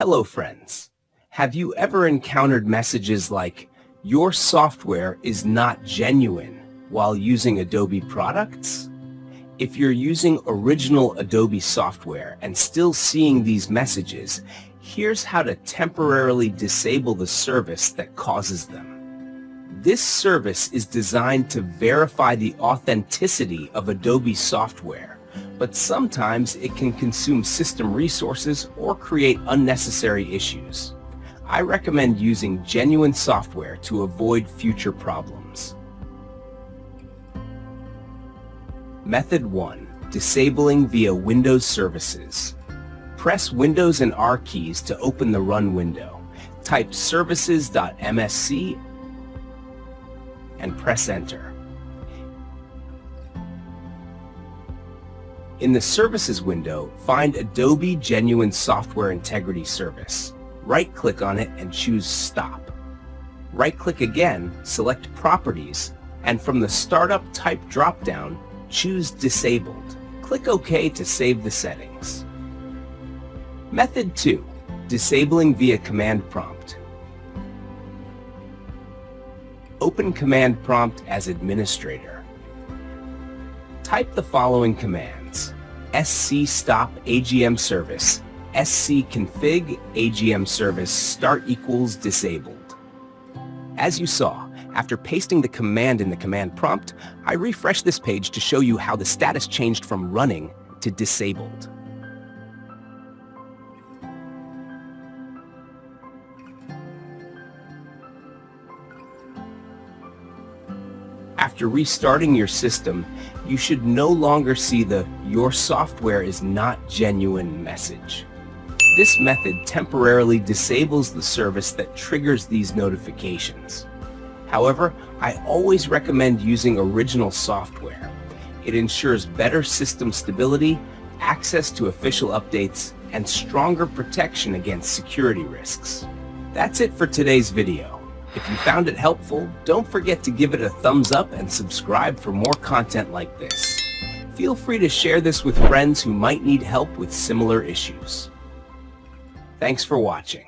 Hello friends. Have you ever encountered messages like, "Your software is not genuine," while using Adobe products? If you're using original Adobe software and still seeing these messages, here's how to temporarily disable the service that causes them. This service is designed to verify the authenticity of Adobe software, but sometimes it can consume system resources or create unnecessary issues. I recommend using genuine software to avoid future problems. Method 1. Disabling via Windows Services. Press Windows and R keys to open the Run window. Type services.msc and press Enter. In the Services window, find Adobe Genuine Software Integrity Service. Right-click on it and choose Stop. Right-click again, select Properties, and from the Startup Type drop-down, choose Disabled. Click OK to save the settings. Method 2. Disabling via Command Prompt. Open Command Prompt as Administrator. Type the following commands: scstop AGMService, scconfig AGMService start equals disabled. As you saw, after pasting the command in the command prompt, I refreshed this page to show you how the status changed from running to disabled. After restarting your system, you should no longer see the "Your software is not genuine" message. This method temporarily disables the service that triggers these notifications. However, I always recommend using original software. It ensures better system stability, access to official updates, and stronger protection against security risks. That's it for today's video. If you found it helpful, don't forget to give it a thumbs up and subscribe for more content like this. Feel free to share this with friends who might need help with similar issues. Thanks for watching.